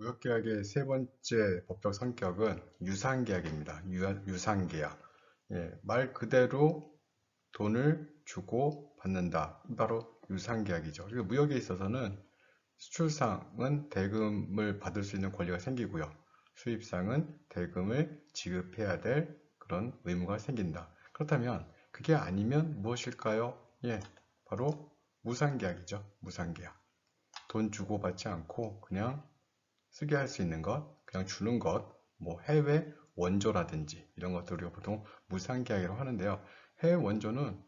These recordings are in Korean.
무역계약의 세 번째 법적 성격은 유상계약입니다. 유상계약. 말 그대로 돈을 주고 받는다. 바로 유상계약이죠. 그리고 무역에 있어서는 수출상은 대금을 받을 수 있는 권리가 생기고요. 수입상은 대금을 지급해야 될 그런 의무가 생긴다. 그렇다면 그게 아니면 무엇일까요? 바로 무상계약이죠. 무상계약. 돈 주고 받지 않고 그냥 쓰게 할 수 있는 것, 그냥 주는 것, 뭐 해외 원조라든지 이런 것들 우리가 보통 무상계약이라고 하는데요. 해외 원조는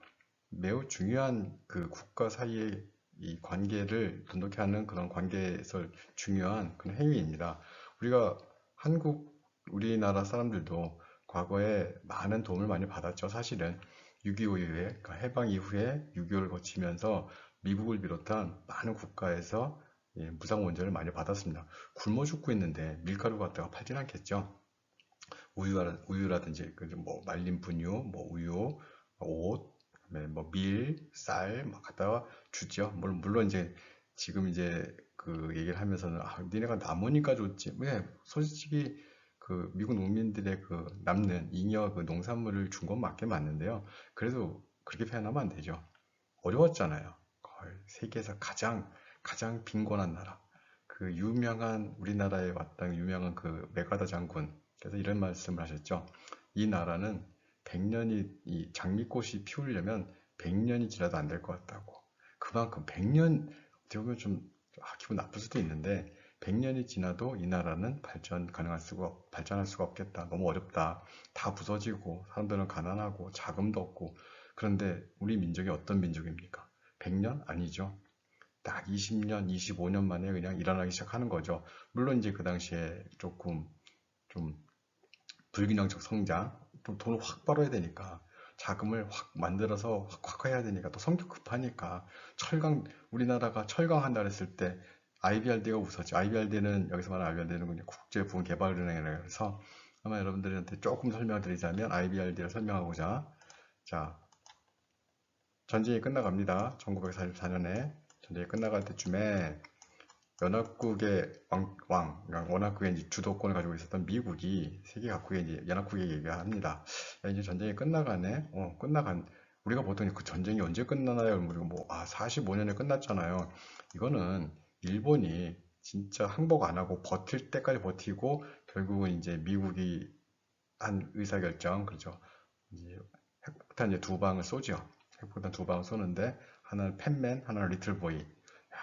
매우 중요한 그 국가 사이의 이 관계를 돈독히 하는 그런 관계에서 중요한 그런 행위입니다. 우리가 우리나라 사람들도 과거에 많은 도움을 많이 받았죠. 사실은 6.25 이후에, 그러니까 해방 이후에 6.25를 거치면서 미국을 비롯한 많은 국가에서 무상 원조를 많이 받았습니다. 굶어 죽고 있는데 밀가루 갖다가 팔진 않겠죠. 우유라든지 뭐 말린 분유, 뭐 우유, 옷, 뭐 밀, 쌀, 막 갖다가 주죠. 물론 이제 지금 이제 그 얘기를 하면서는 니네가 남으니까 줬지. 왜? 솔직히 그 미국 농민들의 그 남는 잉여 그 농산물을 준 건 맞는데요. 그래도 그렇게 표현하면 안 되죠. 어려웠잖아요. 거의 세계에서 가장 빈곤한 나라. 그 유명한 우리나라에 왔던 유명한 그 메가더 장군. 그래서 이런 말씀을 하셨죠. 이 나라는 100년이 이 장미꽃이 피우려면 100년이 지나도 안 될 것 같다고. 그만큼 100년 어떻게 보면 좀 기분 나쁠 수도 있는데 100년이 지나도 이 나라는 발전할 수가 없겠다. 너무 어렵다. 다 부서지고 사람들은 가난하고 자금도 없고 그런데 우리 민족이 어떤 민족입니까? 100년? 아니죠. 딱 20년, 25년 만에 그냥 일어나기 시작하는 거죠. 물론 이제 그 당시에 조금 좀 불균형적 성장, 또 돈을 확 벌어야 되니까 자금을 확 만들어서 확 해야 되니까 또 성격 급하니까 우리나라가 철강한다 그랬을 때 IBRD가 웃었죠. IBRD는 여기서 말하는 IBRD는 국제부흥개발은행이라고 해서 아마 여러분들한테 조금 설명드리자면 IBRD를 설명하고자 자 전쟁이 끝나갑니다. 1944년에 전쟁이 끝나갈 때쯤에 연합국의 그러니까 원합국의 이제 주도권을 가지고 있었던 미국이 세계 각국의 이제 연합국에 얘기합니다. 야, 이제 전쟁이 끝나가네. 우리가 보통 그 전쟁이 언제 끝나나요? 그리고 45년에 끝났잖아요. 이거는 일본이 진짜 항복 안 하고 버틸 때까지 버티고 결국은 이제 미국이 한 의사결정, 그렇죠. 이제 핵폭탄 이제 두 방을 쏘죠. 핵폭탄 두 방을 쏘는데 하나는 팬맨, 하나는 리틀보이.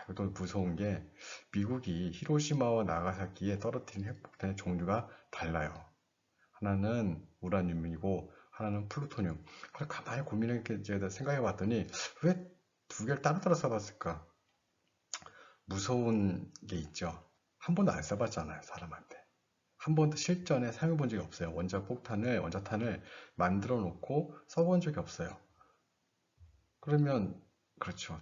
이것도 무서운 게 미국이 히로시마와 나가사키에 떨어뜨린 핵폭탄의 종류가 달라요. 하나는 우라늄이고 하나는 플루토늄. 그걸 가만히 생각해 봤더니 왜 두 개를 따로따로 써봤을까? 무서운 게 있죠. 한 번도 안 써봤잖아요, 사람한테. 한 번도 실전에 사용해 본 적이 없어요. 원자탄을 만들어 놓고 써본 적이 없어요. 그러면, 그렇죠.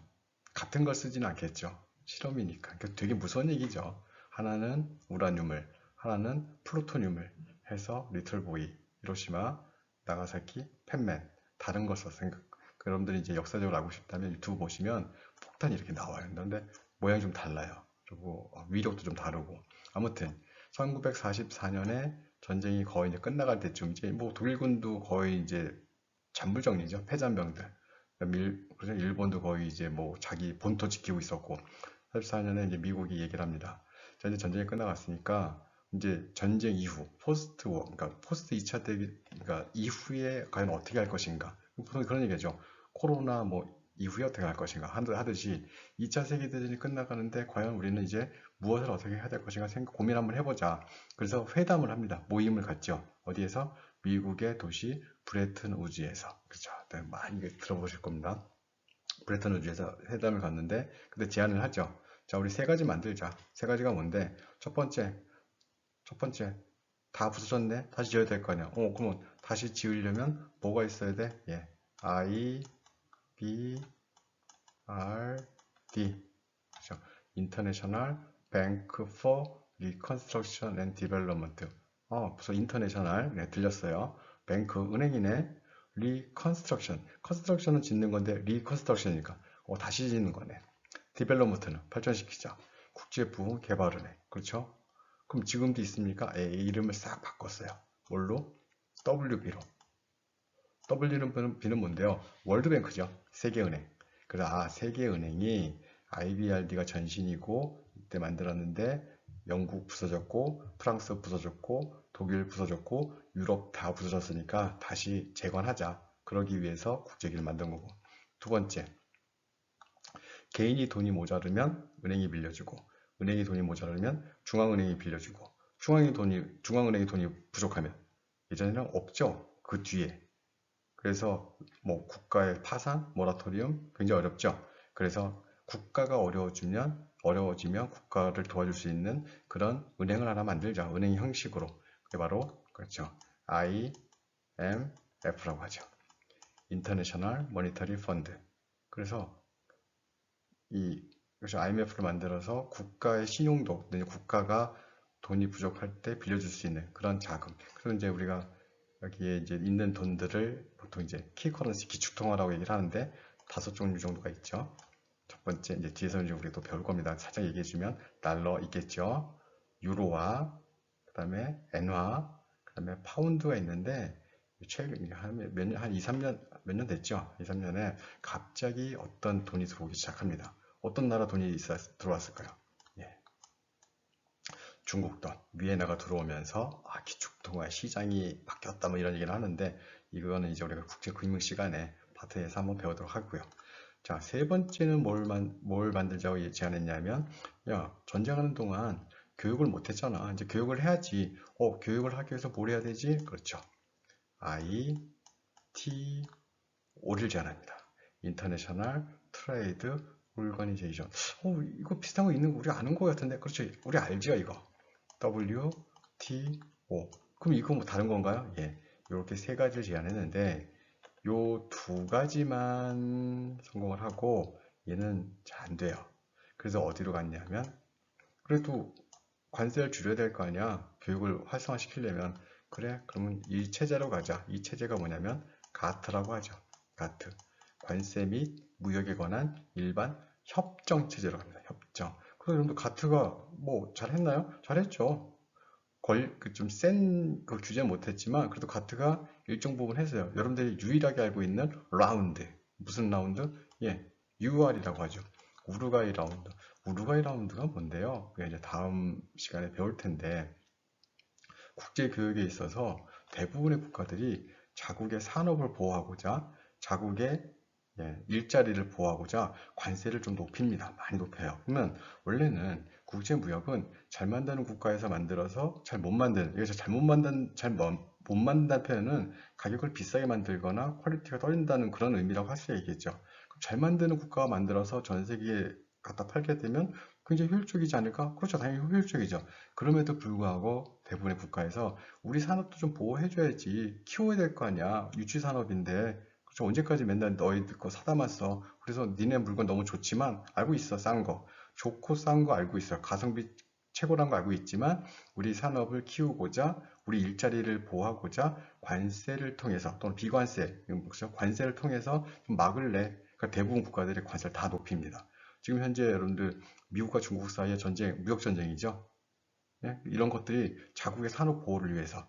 같은 걸 쓰지는 않겠죠. 실험이니까. 그러니까 되게 무서운 얘기죠. 하나는 우라늄을, 하나는 플루토늄을 해서 리틀보이, 히로시마, 나가사키, 펜맨, 다른 걸 썼어요. 그러니까 여러분들이 이제 역사적으로 알고 싶다면 유튜브 보시면 폭탄이 이렇게 나와요. 그런데 모양이 좀 달라요. 그리고 위력도 좀 다르고. 아무튼 1944년에 전쟁이 거의 이제 끝나갈 때쯤 이제 뭐 독일군도 거의 이제 잔물정리죠. 패잔병들. 그래서 일본도 거의 이제 뭐 자기 본토 지키고 있었고 44년에 이제 미국이 얘기를 합니다. 자, 이제 전쟁이 끝나갔으니까 이제 전쟁 이후 그러니까 포스트 2차 대비 그러니까 이후에 과연 어떻게 할 것인가. 보통 그런 얘기죠. 코로나 뭐 이후에 어떻게 할 것인가 하듯이 2차 세계대전이 끝나가는데 과연 우리는 이제 무엇을 어떻게 해야 될 것인가 고민 한번 해보자. 그래서 회담을 합니다. 모임을 갖죠. 어디에서? 미국의 도시 브레튼 우즈에서. 그렇죠. 많이 들어보실 겁니다. 브레튼 우즈에서 회담을 갔는데 그때 제안을 하죠. 자, 우리 세 가지 만들자. 세 가지가 뭔데? 첫 번째 다 부서졌네. 다시 지어야 될 거 아니야. 그러면 다시 지으려면 뭐가 있어야 돼? I, B, R, D. 그렇죠. International Bank for Reconstruction and Development. 벌써 인터내셔널, 들렸어요. 뱅크, 은행이네. 리컨스트럭션. 컨스트럭션은 짓는 건데, 리컨스트럭션이니까, 다시 짓는 거네. 디벨롭먼트는 발전시키자. 국제부흥개발은행. 그렇죠? 그럼 지금도 있습니까? 예, 이름을 싹 바꿨어요. 뭘로? WB로. WB는 뭔데요? 월드뱅크죠. 세계은행. 그래서 세계은행이 IBRD가 전신이고 이때 만들었는데 영국 부서졌고 프랑스 부서졌고 독일 부서졌고 유럽 다 부서졌으니까 다시 재건하자. 그러기 위해서 국제기를 만든 거고. 두 번째, 개인이 돈이 모자르면 은행이 빌려주고 은행이 돈이 모자르면 중앙은행이 빌려주고 중앙은행이 돈이 부족하면 예전에는 없죠. 그 뒤에. 그래서 뭐 국가의 파산, 모라토리움 굉장히 어렵죠. 그래서 국가가 어려워지면 국가를 도와줄 수 있는 그런 은행을 하나 만들자. 은행 형식으로. 그게 바로 그렇죠. IMF라고 하죠. 인터내셔널 모니터리 펀드. 그래서 IMF를 만들어서 국가의 신용도, 국가가 돈이 부족할 때 빌려줄 수 있는 그런 자금. 그래서 이제 우리가 여기에 이제 있는 돈들을 보통 이제 키커런시 기축통화라고 얘기를 하는데 5종류 정도가 있죠. 첫 번째 이제 뒤에서 이제 우리가 또 배울 겁니다. 살짝 얘기해주면 달러 있겠죠. 유로화, 그다음에 엔화, 그다음에 파운드가 있는데 최근 한 2, 3년 몇 년 됐죠. 2, 3년에 갑자기 어떤 돈이 들어오기 시작합니다. 어떤 나라 돈이 들어왔을까요? 예. 중국 돈, 위에나가 들어오면서 기축통화 시장이 바뀌었다 뭐 이런 얘기를 하는데 이거는 이제 우리가 국제금융 시간에 파트에서 한번 배우도록 하고요. 자, 세 번째는 뭘 만들자고 제안했냐면 전쟁하는 동안 교육을 못했잖아. 이제 교육을 해야지. 교육을 하기 위해서 뭘 해야 되지? 그렇죠. ITO를 제안합니다. 인터내셔널 트레이드 오르가니제이션. 이거 비슷한 거 있는 거 우리 아는 거 같은데. 그렇죠. 우리 알죠, 이거. WTO. 그럼 이거 뭐 다른 건가요? 예. 이렇게 세 가지를 제안했는데 요 두 가지만 성공을 하고 얘는 잘 안 돼요. 그래서 어디로 갔냐면 그래도 관세를 줄여야 될 거 아니야. 교육을 활성화시키려면 그래 그러면 이 체제로 가자. 이 체제가 뭐냐면 가트라고 하죠. 가트. 관세 및 무역에 관한 일반 협정 체제로 갑니다. 협정. 그래서 여러분들 가트가 뭐 잘했나요? 잘했죠. 좀 센 그 규제 못했지만 그래도 가트가 일정 부분 했어요. 여러분들이 유일하게 알고 있는 라운드. 무슨 라운드? 예, UR이라고 하죠. 우루과이 라운드. 우루과이 라운드가 뭔데요? 그게 이제 다음 시간에 배울 텐데 국제 교육에 있어서 대부분의 국가들이 자국의 산업을 보호하고자 자국의 일자리를 보호하고자 관세를 좀 높입니다. 많이 높여요. 그러면 원래는 국제무역은 잘 만드는 국가에서 만들어서 잘 못 만드는, 여기서 잘 못 만든다는 표현은 가격을 비싸게 만들거나 퀄리티가 떨어진다는 그런 의미라고 할 수 있겠죠. 잘 만드는 국가가 만들어서 전 세계에 갖다 팔게 되면 굉장히 효율적이지 않을까? 그렇죠. 당연히 효율적이죠. 그럼에도 불구하고 대부분의 국가에서 우리 산업도 좀 보호해줘야지. 키워야 될 거 아니야. 유치산업인데. 그렇죠. 언제까지 맨날 너희들 거 사다만 써. 그래서 니네 물건 너무 좋지만 알고 있어. 싼 거. 좋고 싼 거 알고 있어요. 가성비 최고란 거 알고 있지만 우리 산업을 키우고자 우리 일자리를 보호하고자 관세를 통해서 또는 비관세, 그렇죠? 관세를 통해서 좀 막을래. 그러니까 대부분 국가들이 관세를 다 높입니다. 지금 현재 여러분들 미국과 중국 사이의 전쟁, 무역 전쟁이죠. 예? 이런 것들이 자국의 산업 보호를 위해서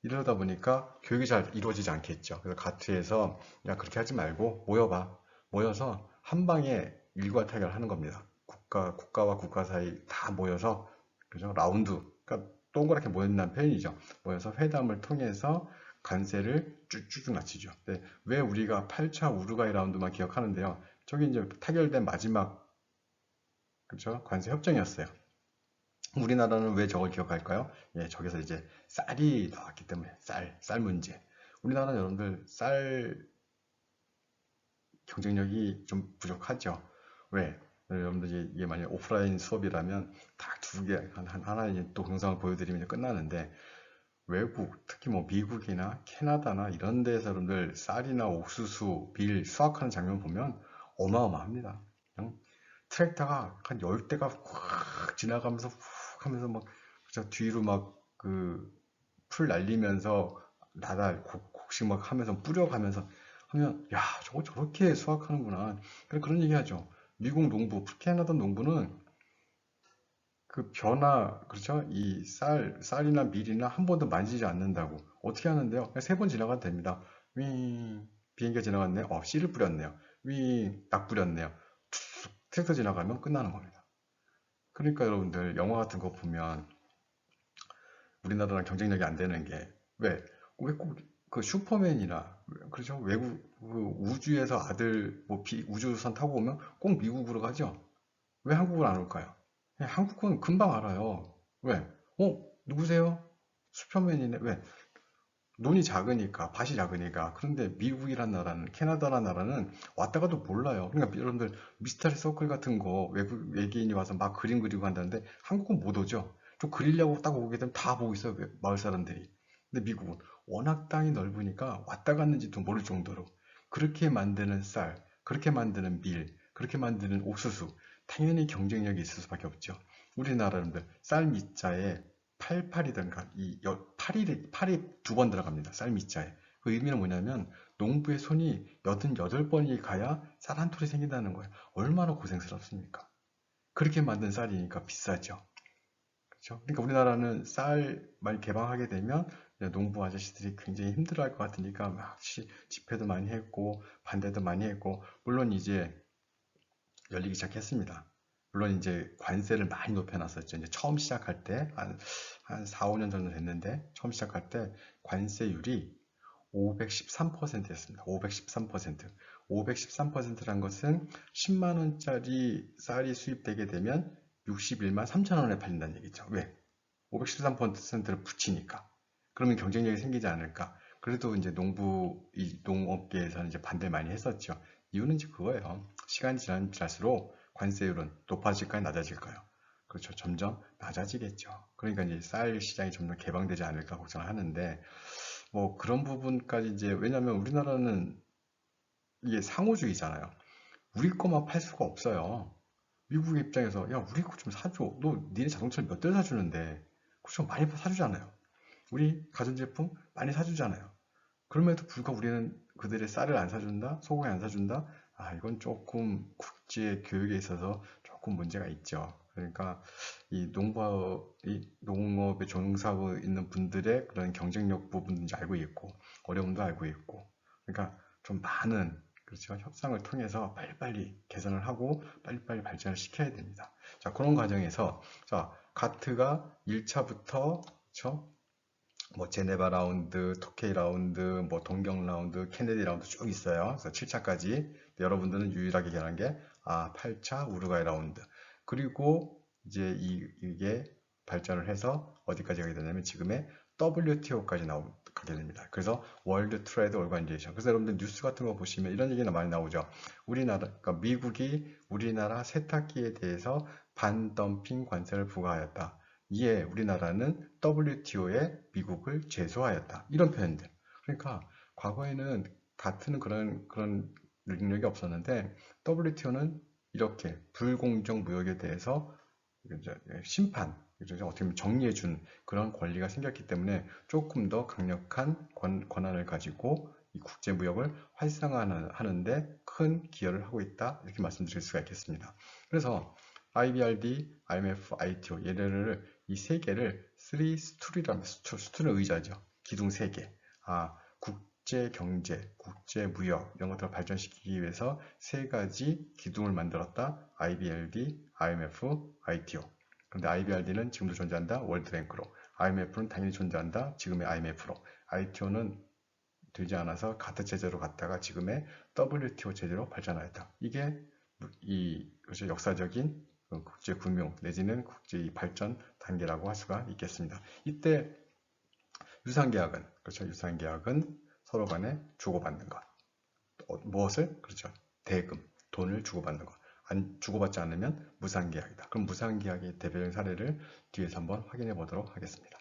이러다 보니까 교육이 잘 이루어지지 않겠죠. 그래서 가트에서 야 그렇게 하지 말고 모여봐. 모여서 한 방에 일괄 타결 하는 겁니다. 국가와 국가 사이 다 모여서 그죠? 라운드. 그러니까 동그랗게 모였다는 표현이죠. 모여서 회담을 통해서 관세를 쭉쭉 낮추죠. 왜 우리가 8차 우루과이 라운드만 기억하는데요. 저기 이제 타결된 마지막 그렇죠? 관세 협정이었어요. 우리나라는 왜 저걸 기억할까요? 예, 저기서 이제 쌀이 나왔기 때문에 쌀 문제. 우리나라는 여러분들 쌀 경쟁력이 좀 부족하죠. 왜? 여러분들 이게 만약 오프라인 수업이라면 다 두 개, 하나 또 동영상을 보여드리면 이제 끝나는데 외국, 특히 뭐 미국이나 캐나다나 이런 데서 여러분들 쌀이나 옥수수, 밀 수확하는 장면 보면 어마어마합니다. 그냥 트랙터가 한 10대가 확 지나가면서 훅 하면서 막 저 뒤로 막 그 풀 날리면서 곡식 막 하면서 뿌려가면서 하면 야 저거 저렇게 수확하는구나 그런 얘기 하죠. 미국 농부, 캐나다 농부는 그 변화, 그렇죠? 이 쌀이나 밀이나 한 번도 만지지 않는다고. 어떻게 하는데요? 그냥 3번 지나가도 됩니다. 윙, 비행기가 지나갔네요. 씨를 뿌렸네요. 윙, 약 뿌렸네요. 툭, 트랙터 지나가면 끝나는 겁니다. 그러니까 여러분들 영화 같은 거 보면 우리나라랑 경쟁력이 안 되는 게 왜? 왜 꼭 그 슈퍼맨이나 그렇죠? 외국 그 우주에서 아들 뭐 우주선 타고 오면 꼭 미국으로 가죠? 왜 한국을 안 올까요? 한국은 금방 알아요. 왜? 누구세요? 슈퍼맨이네. 왜? 논이 작으니까, 밭이 작으니까. 그런데 미국이란 나라는, 캐나다란 나라는 왔다가도 몰라요. 그러니까 여러분들 미스터리 서클 같은 거 외계인이 와서 막 그림 그리고 한다는데 한국은 못 오죠. 좀 그리려고 딱 오게 되면 다 보고 있어요. 마을 사람들이. 근데 미국은 워낙 땅이 넓으니까 왔다 갔는지도 모를 정도로 그렇게 만드는 쌀, 그렇게 만드는 밀, 그렇게 만드는 옥수수, 당연히 경쟁력이 있을 수밖에 없죠. 우리나라는 쌀 밑자에 88이든가 이 8이 2번 들어갑니다. 쌀 밑자에. 그 의미는 뭐냐면 농부의 손이 88번이 가야 쌀 한 톨이 생긴다는 거예요. 얼마나 고생스럽습니까? 그렇게 만든 쌀이니까 비싸죠. 그렇죠? 그러니까 우리나라는 쌀 많이 개방하게 되면 농부 아저씨들이 굉장히 힘들어할 것 같으니까 막 집회도 많이 했고 반대도 많이 했고 물론 이제 열리기 시작했습니다. 물론 이제 관세를 많이 높여놨었죠. 이제 처음 시작할 때, 한 4, 5년 정도 됐는데, 처음 시작할 때 관세율이 513%였습니다. 513%. 513%란 것은 10만 원짜리 쌀이 수입되게 되면 61만 3천 원에 팔린다는 얘기죠. 왜? 513%를 붙이니까. 그러면 경쟁력이 생기지 않을까. 그래도 이제 이 농업계에서는 이제 반대를 많이 했었죠. 이유는 이제 그거예요. 시간이 지날수록 관세율은 높아질까요? 낮아질까요? 그렇죠. 점점 낮아지겠죠. 그러니까 이제 쌀 시장이 점점 개방되지 않을까 걱정을 하는데, 뭐 그런 부분까지 이제, 왜냐면 우리나라는 이게 상호주의잖아요. 우리 거만 팔 수가 없어요. 미국의 입장에서, 야, 우리 거 좀 사줘. 너 니네 자동차를 몇 대 사주는데, 그거 좀 많이 사주잖아요. 우리 가전제품 많이 사주잖아요. 그럼에도 불구하고 우리는 그들의 쌀을 안 사준다? 소고기 안 사준다? 이건 조금 국제 교육에 있어서 조금 문제가 있죠. 그러니까 이 농업에 종사하고 있는 분들의 그런 경쟁력 부분인지 알고 있고, 어려움도 알고 있고, 그러니까 좀 많은 그렇죠. 협상을 통해서 빨리빨리 개선을 하고 빨리빨리 발전을 시켜야 됩니다. 자, 그런 과정에서 자, 가트가 1차부터 그렇죠? 뭐 제네바 라운드, 토케이 라운드, 뭐 동경 라운드, 케네디 라운드 쭉 있어요. 그래서 7차까지 여러분들은 유일하게 기억한 게 8차 우루과이 라운드. 그리고 이제 이게 발전을 해서 어디까지 가게 되냐면 지금의 WTO까지 가게 됩니다. 그래서 월드 트레이드 오르가니제이션. 그래서 여러분들 뉴스 같은 거 보시면 이런 얘기가 많이 나오죠. 그러니까 미국이 우리나라 세탁기에 대해서 반덤핑 관세를 부과하였다. 이에 우리나라는 WTO에 미국을 제소하였다. 이런 표현들. 그러니까 과거에는 같은 그런 능력이 없었는데 WTO는 이렇게 불공정 무역에 대해서 심판, 어떻게 보면 정리해준 그런 권리가 생겼기 때문에 조금 더 강력한 권한을 가지고 이 국제무역을 활성화하는데 큰 기여를 하고 있다. 이렇게 말씀드릴 수가 있겠습니다. 그래서 IBRD, IMF, ITO 얘네를 이 세 개를 3스툴이라면 스툴은 의자죠. 기둥 세 개. 국제 경제, 국제 무역 이런 것들을 발전시키기 위해서 세 가지 기둥을 만들었다. IBRD, IMF, ITO. 그런데 IBRD는 지금도 존재한다. 월드뱅크로. IMF는 당연히 존재한다. 지금의 IMF로. ITO는 되지 않아서 가트 체제로 갔다가 지금의 WTO 체제로 발전하였다. 이게 그것이 역사적인 국제 금융 내지는 국제 발전 단계라고 할 수가 있겠습니다. 이때 유상계약은 그렇죠. 유상계약은 서로 간에 주고받는 것. 무엇을? 그렇죠. 대금, 돈을 주고받는 것. 주고받지 않으면 무상계약이다. 그럼 무상계약의 대표적인 사례를 뒤에서 한번 확인해 보도록 하겠습니다.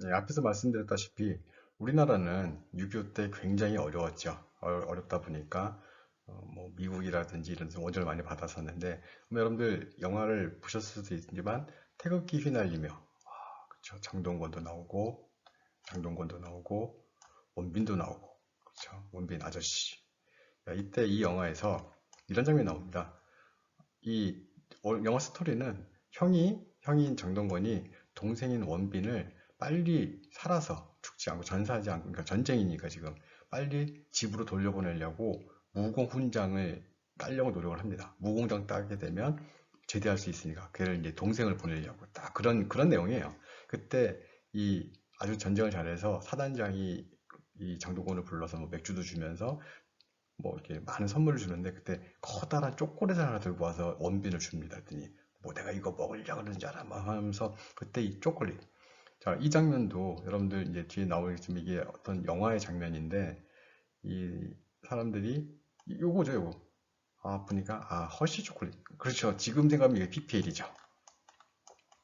네, 앞에서 말씀드렸다시피 우리나라는 6.25 때 굉장히 어려웠죠. 어렵다 보니까 뭐 미국이라든지 이런 데서 원조를 많이 받았었는데 여러분들 영화를 보셨을 수도 있지만 태극기 휘날리며 그렇죠. 장동건도 나오고 원빈도 나오고 그렇죠. 원빈 아저씨. 이때 이 영화에서 이런 장면이 나옵니다. 이 영화 스토리는 형인 정동건이 동생인 원빈을 빨리 살아서 죽지 않고 전사하지 않고, 그러니까 전쟁이니까 지금 빨리 집으로 돌려보내려고 무공 훈장을 따려고 노력을 합니다. 무공장 따게 되면 제대할 수 있으니까 걔를 이제 동생을 보내려고 딱 그런 내용이에요. 그때 이 아주 전쟁을 잘해서 사단장이 이 장동건을 불러서 뭐 맥주도 주면서 뭐 이렇게 많은 선물을 주는데 그때 커다란 초콜릿을 하나 들고 와서 원빈을 줍니다. 그랬더니 뭐 내가 이거 먹으려고 그러는 줄 알아 막 하면서 그때 이 초콜릿. 자, 이 장면도 여러분들 이제 뒤에 나오겠지만 이게 어떤 영화의 장면인데 이 사람들이 요거죠, 요거. 아, 보니까 허쉬 초콜릿. 그렇죠. 지금 생각하면 이게 PPL이죠.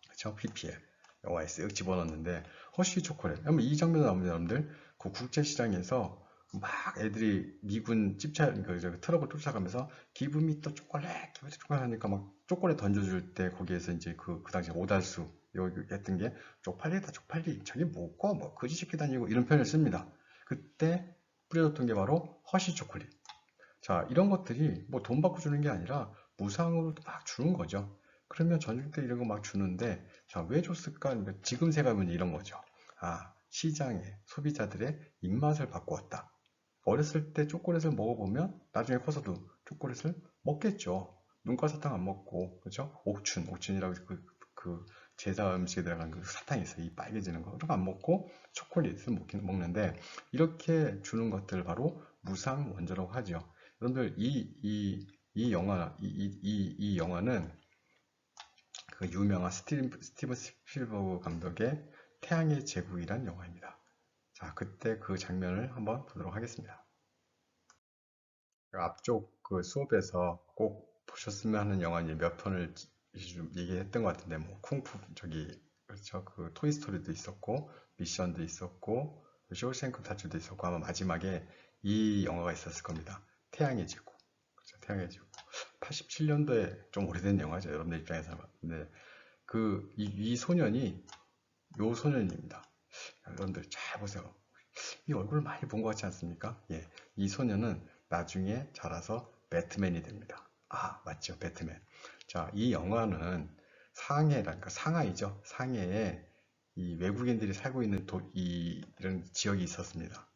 그렇죠? PPL. 영화에 쓱 집어넣었는데 허쉬 초콜릿. 그러면 이 장면 나오면 여러분들 그 국제시장에서 막 애들이 미군 찝차 그 트럭을 쫓아가면서 기브 미터 초콜릿, 기브 미터 초콜릿 하니까 막 초콜릿 던져줄 때 거기에서 이제 그 당시 오달수 여기 했던 게 쪽팔리다 쪽팔리 저기 뭐고 뭐 거지 새끼 다니고 이런 표현을 씁니다. 그때 뿌려줬던 게 바로 허쉬 초콜릿. 자, 이런 것들이 뭐 돈 받고 주는 게 아니라 무상으로 막 주는 거죠. 그러면 전쟁 때 이런 거 막 주는데, 자, 왜 줬을까? 그러니까 지금 생각하면 이런 거죠. 시장에 소비자들의 입맛을 바꾸었다. 어렸을 때 초콜릿을 먹어보면 나중에 커서도 초콜릿을 먹겠죠. 눈가 사탕 안 먹고, 그죠? 옥춘이라고 그 제사 음식에 들어간 그 사탕이 있어요. 이 빨개지는 거. 그런 거 안 먹고 초콜릿을 먹는데, 이렇게 주는 것들 바로 무상 원조라고 하죠. 여러분들, 이 영화는 그 유명한 스티븐 스필버그 감독의 태양의 제국이란 영화입니다. 자, 그때 그 장면을 한번 보도록 하겠습니다. 그 앞쪽 그 수업에서 꼭 보셨으면 하는 영화 이제 몇 편을 좀 얘기했던 것 같은데, 뭐, 쿵푸, 그렇죠. 그 토이스토리도 있었고, 미션도 있었고, 쇼생크 탈출도 있었고, 아마 마지막에 이 영화가 있었을 겁니다. 태양의 제국. 그렇죠. 태양의 제국. 87년도에 좀 오래된 영화죠. 여러분들 입장에서. 근데 이 소년이 요 소년입니다. 여러분들 잘 보세요. 이 얼굴을 많이 본 것 같지 않습니까? 예, 이 소년은 나중에 자라서 배트맨이 됩니다. 맞죠, 배트맨. 자, 이 영화는 그러니까 상하이죠. 상해에 이 외국인들이 살고 있는 이런 지역이 있었습니다.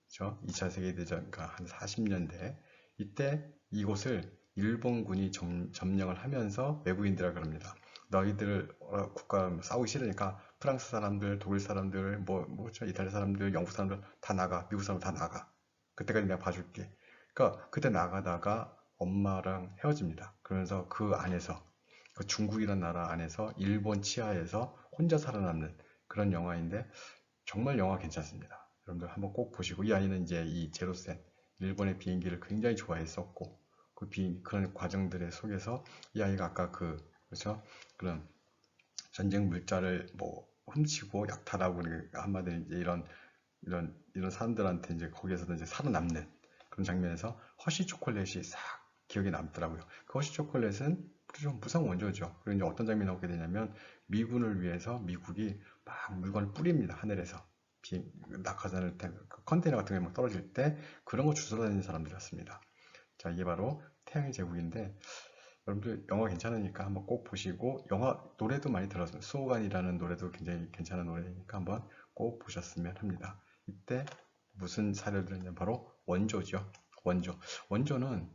그렇죠? 2차 세계대전, 그러니까 한 40년대. 이때 이곳을 일본군이 점령을 하면서 외국인들이라 그럽니다. 너희들 국가 싸우기 싫으니까 프랑스 사람들, 독일 사람들, 이탈리아 사람들, 영국 사람들 다 나가, 미국 사람들 다 나가. 그때까지 내가 봐줄게. 그러니까 그때 나가다가 엄마랑 헤어집니다. 그러면서 그 안에서 그 중국이라는 나라 안에서 일본 치하에서 혼자 살아남는 그런 영화인데 정말 영화 괜찮습니다. 여러분들 한번 꼭 보시고 이 아이는 이제 이 제로센 일본의 비행기를 굉장히 좋아했었고 그런 과정들의 속에서 이 아이가 아까 그렇죠? 그런 전쟁 물자를 뭐 훔치고 약탈하고 한마디로 이제 이런 사람들한테 이제 거기에서도 이제 살아남는 그런 장면에서 허쉬 초콜릿이 싹 기억에 남더라고요. 그 허쉬 초콜릿은 좀 무상 원조죠. 그리고 이제 어떤 장면이 나오게 되냐면 미군을 위해서 미국이 막 물건을 뿌립니다. 하늘에서 낙하산을 그 컨테이너 같은 게 막 떨어질 때 그런 거 주워 다니는 사람들이었습니다. 자, 이게 바로 태양의 제국인데 여러분들 영화 괜찮으니까 한번 꼭 보시고 영화 노래도 많이 들었어요. 수호관이라는 노래도 굉장히 괜찮은 노래니까 한번 꼭 보셨으면 합니다. 이때 무슨 사례를 들었냐면 바로 원조죠. 원조. 원조는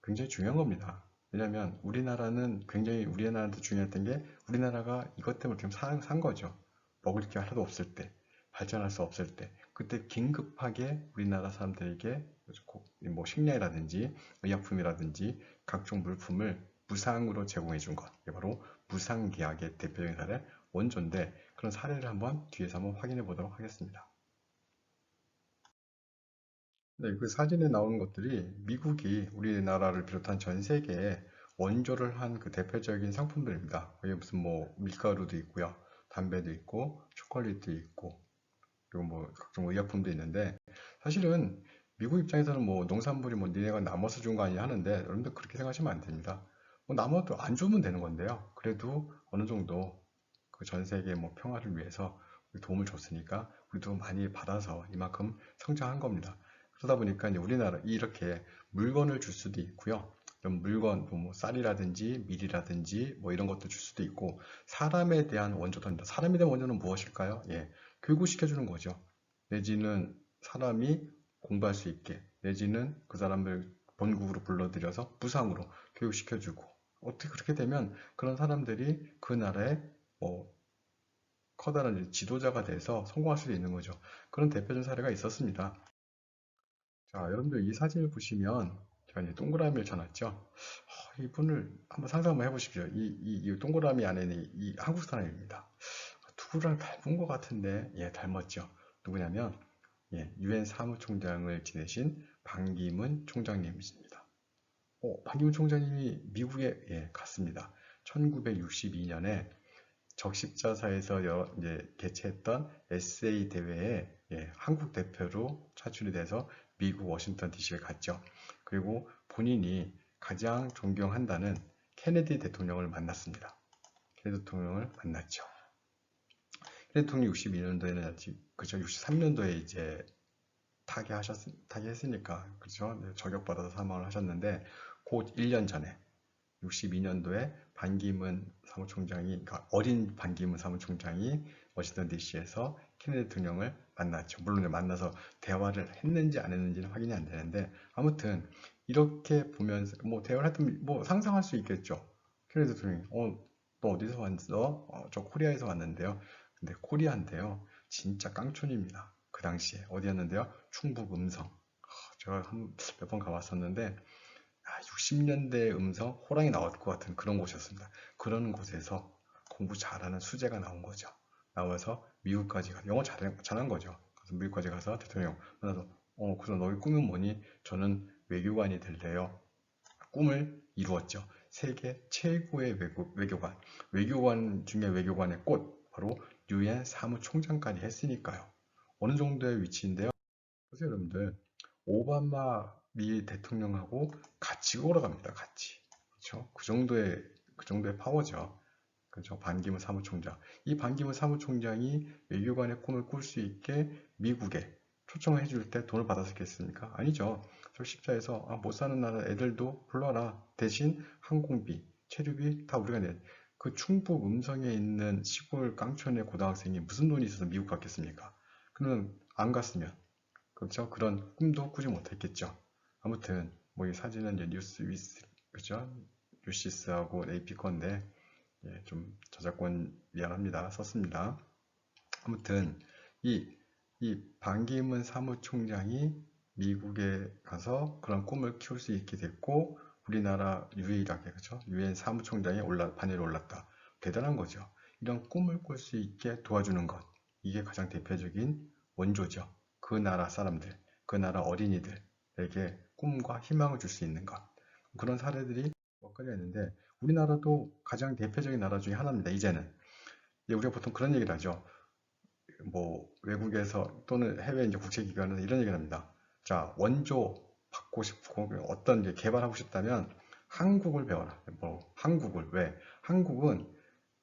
굉장히 중요한 겁니다. 왜냐하면 우리나라한테 중요했던 게 우리나라가 이것 때문에 좀 산 거죠. 먹을 게 하나도 없을 때, 발전할 수 없을 때, 그때 긴급하게 우리나라 사람들에게 뭐 식량이라든지 의약품이라든지 각종 물품을 무상으로 제공해 준 것. 이게 바로 무상계약의 대표적인 사례 원조인데 그런 사례를 한번 뒤에서 한번 확인해 보도록 하겠습니다. 네, 그 사진에 나오는 것들이 미국이 우리나라를 비롯한 전 세계에 원조를 한 그 대표적인 상품들입니다. 여기 무슨 뭐 밀가루도 있고요, 담배도 있고, 초콜릿도 있고, 그리고 뭐 각종 의약품도 있는데 사실은 미국 입장에서는 뭐 농산물이 뭐 니네가 남아서 준 거 아니냐 하는데 여러분들 그렇게 생각하시면 안 됩니다. 뭐 남아도 안 주면 되는 건데요. 그래도 어느 정도 그 전 세계 뭐 평화를 위해서 도움을 줬으니까 우리도 많이 받아서 이만큼 성장한 겁니다. 그러다 보니까 이제 우리나라 이렇게 물건을 줄 수도 있고요. 이런 물건, 뭐 쌀이라든지 밀이라든지 뭐 이런 것도 줄 수도 있고, 사람에 대한 원조도 합니다. 사람에 대한 원조는 무엇일까요? 예, 교육을 시켜주는 거죠. 내지는 사람이 공부할 수 있게, 내지는 그 사람을 본국으로 불러들여서 무상으로 교육시켜주고, 어떻게 그렇게 되면 그런 사람들이 그 나라의 뭐 커다란 지도자가 돼서 성공할 수도 있는 거죠. 그런 대표적인 사례가 있었습니다. 자, 여러분들 이 사진을 보시면 제가 이제 동그라미를 쳐놨죠. 이분을 한번 상상 한번 해보십시오. 이 동그라미 안에는 이 한국 사람입니다. 누구랑 닮은 것 같은데, 예, 닮았죠. 누구냐면, 예, 유엔 사무총장을 지내신 반기문 총장님이십니다. 반기문 총장님이 미국에, 예, 갔습니다. 1962년에 적십자사에서 이제 개최했던 에세이 대회에, 예, 한국 대표로 차출이 돼서 미국 워싱턴 DC에 갔죠. 그리고 본인이 가장 존경한다는 케네디 대통령을 만났습니다. 케네디 대통령을 만났죠. 케네디 대통령이 62년도에는 그죠? 63년도에 이제 타계했으니까 그죠? 네, 저격받아서 사망을 하셨는데 곧 1년 전에 62년도에 반기문 사무총장이, 그러니까 어린 반기문 사무총장이 워싱턴 DC에서 케네디 대통령을 만났죠. 물론 만나서 대화를 했는지 안 했는지는 확인이 안 되는데, 아무튼 이렇게 보면서 뭐 대화를 했던 뭐 상상할 수 있겠죠. 케네디 대통령이 너 어디서 왔어? 저 코리아에서 왔는데요. 근데 코리아인데요. 진짜 깡촌입니다. 그 당시에 어디였는데요? 충북 음성. 제가 몇 번 가봤었는데 60년대 음성 호랑이 나올 것 같은 그런 곳이었습니다. 그런 곳에서 공부 잘하는 수재가 나온 거죠. 나와서 미국까지 가서 영어 잘한 거죠. 그래서 미국까지 가서 대통령 만나서 그래서 너희 꿈은 뭐니? 저는 외교관이 될래요. 꿈을 이루었죠. 세계 최고의 외교관. 외교관 중에 외교관의 꽃. 바로 유엔 사무총장까지 했으니까요. 어느 정도의 위치인데요. 보세요, 여러분들. 오바마 미 대통령하고 같이 걸어갑니다. 같이. 그렇죠? 그 정도의 파워죠. 그렇죠? 반기문 사무총장. 이 반기문 사무총장이 외교관의 꿈을 꿀 수 있게 미국에 초청을 해줄 때 돈을 받았겠습니까? 아니죠. 저 십자에서 못 사는 나라 애들도 불러라. 대신 항공비, 체류비 다 우리가 내. 그 충북 음성에 있는 시골 깡촌의 고등학생이 무슨 돈이 있어서 미국 갔겠습니까? 그러면 안 갔으면 그렇죠? 그런 꿈도 꾸지 못했겠죠. 아무튼 뭐 이 사진은 이제 뉴스위스 그죠? 뉴시스하고 AP 건데 예, 좀 저작권 미안합니다. 썼습니다. 아무튼 이, 이 반기문 사무총장이 미국에 가서 그런 꿈을 키울 수 있게 됐고 우리나라 유일하게 그죠? 유엔 사무총장이 반열에 올랐다. 대단한 거죠. 이런 꿈을 꿀 수 있게 도와주는 것 이게 가장 대표적인 원조죠. 그 나라 사람들, 그 나라 어린이들에게 꿈과 희망을 줄 수 있는 것 그런 사례들이 몇 가지가 있는데 우리나라도 가장 대표적인 나라 중에 하나입니다. 이제는 우리가 보통 그런 얘기를 하죠. 뭐 외국에서 또는 해외 이제 국제기관에서 이런 얘기를 합니다. 자, 원조 받고 싶고 어떤 이제 개발하고 싶다면 한국을 배워라. 뭐 한국을 왜? 한국은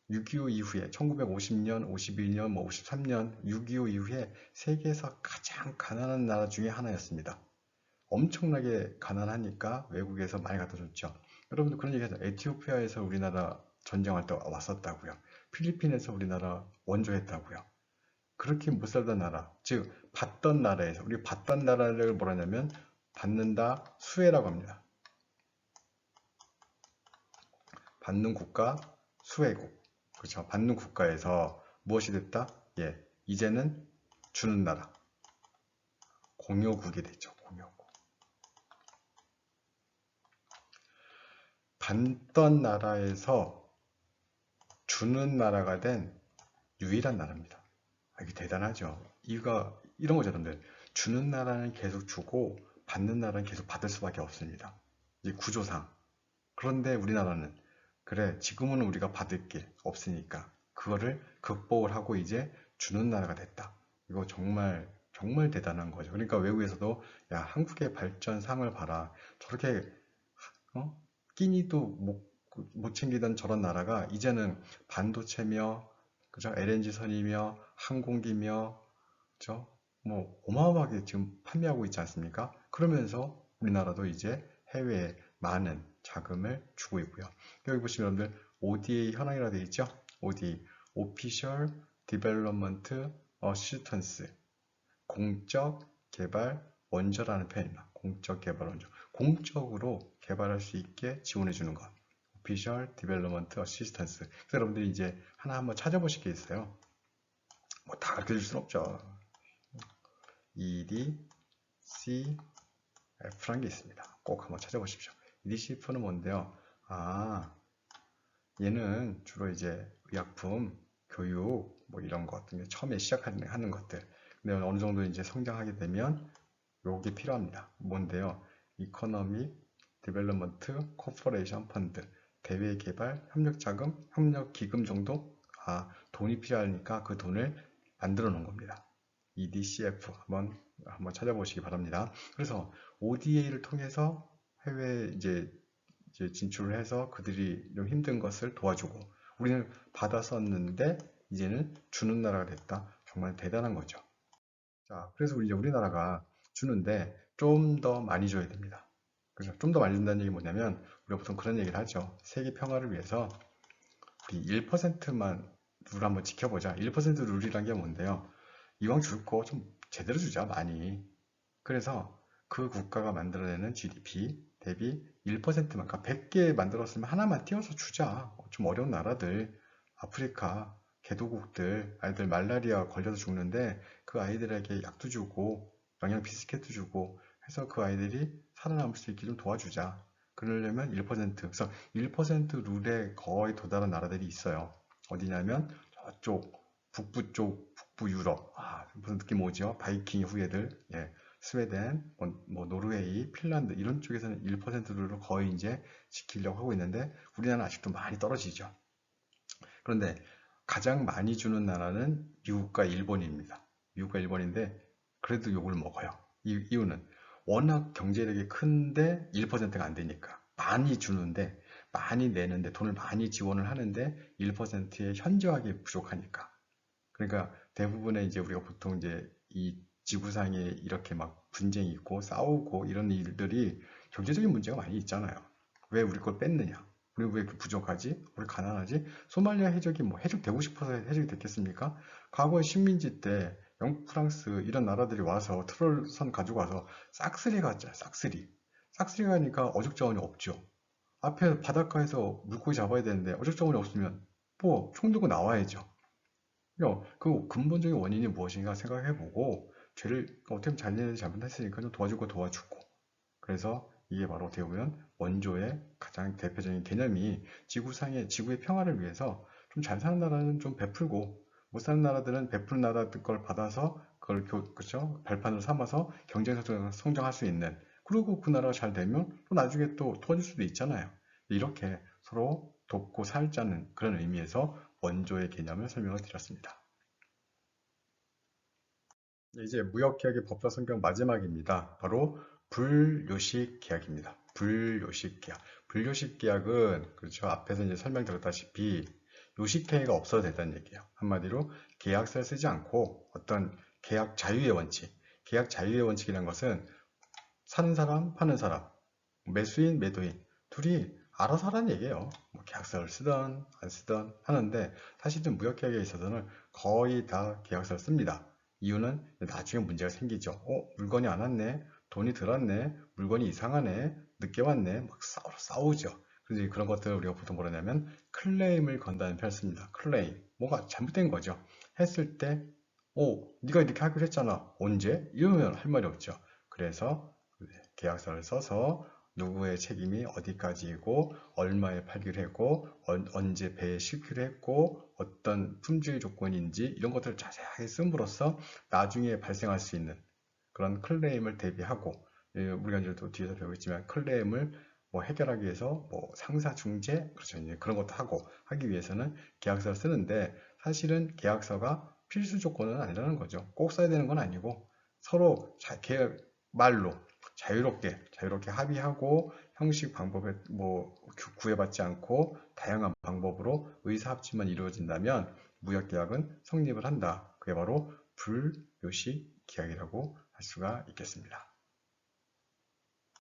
6.25 이후에 1950년, 51년, 뭐 53년 6.25 이후에 세계에서 가장 가난한 나라 중에 하나였습니다. 엄청나게 가난하니까 외국에서 많이 갖다 줬죠. 여러분들 그런 얘기 하죠. 에티오피아에서 우리나라 전쟁할 때 왔었다고요. 필리핀에서 우리나라 원조했다고요. 그렇게 못 살던 나라, 즉 받던 나라에서 우리 받던 나라를 뭐라 하냐면 받는다 수혜라고 합니다. 받는 국가 수혜국. 그렇죠. 받는 국가에서 무엇이 됐다? 예, 이제는 주는 나라. 공여국이 됐죠. 공여국. 받던 나라에서 주는 나라가 된 유일한 나라입니다. 이게 대단하죠. 이런 거죠, 여러분들. 주는 나라는 계속 주고 받는 나라는 계속 받을 수밖에 없습니다. 이 구조상. 그런데 우리나라는 그래, 지금은 우리가 받을 게 없으니까 그거를 극복을 하고 이제 주는 나라가 됐다. 이거 정말 정말 대단한 거죠. 그러니까 외국에서도 야, 한국의 발전상을 봐라. 저렇게 끼니도 못 챙기던 저런 나라가 이제는 반도체며 그죠? LNG 선이며 항공기며 그죠? 뭐 어마어마하게 지금 판매하고 있지 않습니까? 그러면서 우리나라도 이제 해외에 많은 자금을 주고 있고요. 여기 보시면 여러분들 ODA 현황이라 되어 있죠? ODA, Official Development Assistance, 공적 개발 원조라는 표현입니다. 공적 개발 원조. 공적으로 개발할 수 있게 지원해 주는 것. Official Development Assistance. 그래서 여러분들이 이제 하나 한번 찾아보실 게 있어요. 뭐 다 가르쳐 줄 수는 없죠. EDCF라는 게 있습니다. 꼭 한번 찾아보십시오. EDCF는 뭔데요? 얘는 주로 이제 의약품, 교육, 뭐 이런 것 같은 게 처음에 시작하는 것들. 근데 어느 정도 이제 성장하게 되면 요게 필요합니다. 뭔데요? Economic Development Corporation Fund, 대외개발 협력자금, 협력기금 정도? 돈이 필요하니까 그 돈을 만들어 놓은 겁니다. EDCF 한번 찾아보시기 바랍니다. 그래서 ODA를 통해서 해외 이제 진출을 해서 그들이 좀 힘든 것을 도와주고 우리는 받아 썼는데 이제는 주는 나라가 됐다. 정말 대단한 거죠. 자, 그래서 이제 우리나라가 주는데 좀 더 많이 줘야 됩니다. 그죠? 좀 더 많이 준다는 얘기 뭐냐면 우리가 보통 그런 얘기를 하죠. 세계 평화를 위해서 우리 1%만 룰 한번 지켜보자. 1% 룰이란 게 뭔데요? 이왕 줄 거 좀 제대로 주자, 많이. 그래서 그 국가가 만들어내는 GDP 대비 1%만, 그러니까 100개 만들었으면 하나만 띄워서 주자. 좀 어려운 나라들, 아프리카, 개도국들, 아이들 말라리아 걸려서 죽는데 그 아이들에게 약도 주고 영양 비스켓도 주고 해서 그 아이들이 살아남을 수 있게 좀 도와주자. 그러려면 1%, 그래서 1% 룰에 거의 도달한 나라들이 있어요. 어디냐면 저쪽 북부 쪽, 북부 유럽. 무슨 느낌 오죠? 바이킹 후예들. 예. 스웨덴, 뭐 노르웨이, 핀란드 이런 쪽에서는 1%를 거의 이제 지키려고 하고 있는데 우리나라는 아직도 많이 떨어지죠. 그런데 가장 많이 주는 나라는 미국과 일본입니다. 미국과 일본인데 그래도 욕을 먹어요. 이유는 워낙 경제력이 큰데 1%가 안 되니까 많이 주는데 많이 내는데 돈을 많이 지원을 하는데 1%의 현저하게 부족하니까. 그러니까 대부분의 이제 우리가 보통 이제 이 지구상에 이렇게 막 분쟁이 있고 싸우고 이런 일들이 경제적인 문제가 많이 있잖아요. 왜 우리 걸 뺐느냐? 우리 왜 이렇게 부족하지? 우리 가난하지? 소말리아 해적이 뭐 해적되고 싶어서 해적이 됐겠습니까? 과거에 식민지 때 영국, 프랑스 이런 나라들이 와서 트롤선 가지고 와서 싹쓸이 갔잖아요. 싹쓸이. 싹쓸이 가니까 어족 자원이 없죠. 앞에 바닷가에서 물고기 잡아야 되는데 어족 자원이 없으면 뭐 총 들고 나와야죠. 그 근본적인 원인이 무엇인가 생각해보고 죄를 어떻게 하면 잘했는지 잘못했으니까 좀 도와줄 거 도와주고 그래서 이게 바로 어떻게 보면 원조의 가장 대표적인 개념이 지구의 평화를 위해서 좀 잘 사는 나라는 좀 베풀고 못 사는 나라들은 베푸는 나라들 걸 받아서 그걸 그죠? 발판으로 삼아서 경제적으로 성장할 수 있는 그리고 그 나라가 잘 되면 또 나중에 또 도와줄 수도 있잖아요. 이렇게 서로 돕고 살자는 그런 의미에서 원조의 개념을 설명을 드렸습니다. 이제 무역계약의 법사 성경 마지막입니다. 바로 불요식 계약입니다. 불요식 계약. 불요식 계약은 그렇죠. 앞에서 이제 설명드렸다시피 요식 행위가 없어도 된다는 얘기예요. 한마디로 계약서를 쓰지 않고 어떤 계약 자유의 원칙. 계약 자유의 원칙이라는 것은 사는 사람, 파는 사람, 매수인, 매도인 둘이 알아서 하라는 얘기예요. 뭐 계약서를 쓰던 안 쓰던 하는데 사실은 무역계약에 있어서는 거의 다 계약서를 씁니다. 이유는 나중에 문제가 생기죠. 물건이 안 왔네, 돈이 덜 왔네, 물건이 이상하네, 늦게 왔네, 막 싸우죠. 그래서 그런 것들을 우리가 보통 뭐냐면 클레임을 건다는 표현을 씁니다. 클레임, 뭐가 잘못된 거죠. 했을 때, 네가 이렇게 하기로 했잖아. 언제? 이러면 할 말이 없죠. 그래서 계약서를 써서 누구의 책임이 어디까지이고 얼마에 팔기로 했고 언제 배시키로 했고 어떤 품질 조건인지 이런 것들을 자세하게 씀으로써 나중에 발생할 수 있는 그런 클레임을 대비하고 우리가 이제 또 뒤에서 배우겠지만 클레임을 뭐 해결하기 위해서 뭐 상사 중재 그렇죠 이제 그런 것도 하기 위해서는 계약서를 쓰는데 사실은 계약서가 필수 조건은 아니라는 거죠. 꼭 써야 되는 건 아니고 서로 계약 말로 자유롭게 합의하고 형식 방법에 뭐 구애받지 않고 다양한 방법으로 의사합치만 이루어진다면 무역계약은 성립을 한다. 그게 바로 불요식 계약이라고 할 수가 있겠습니다.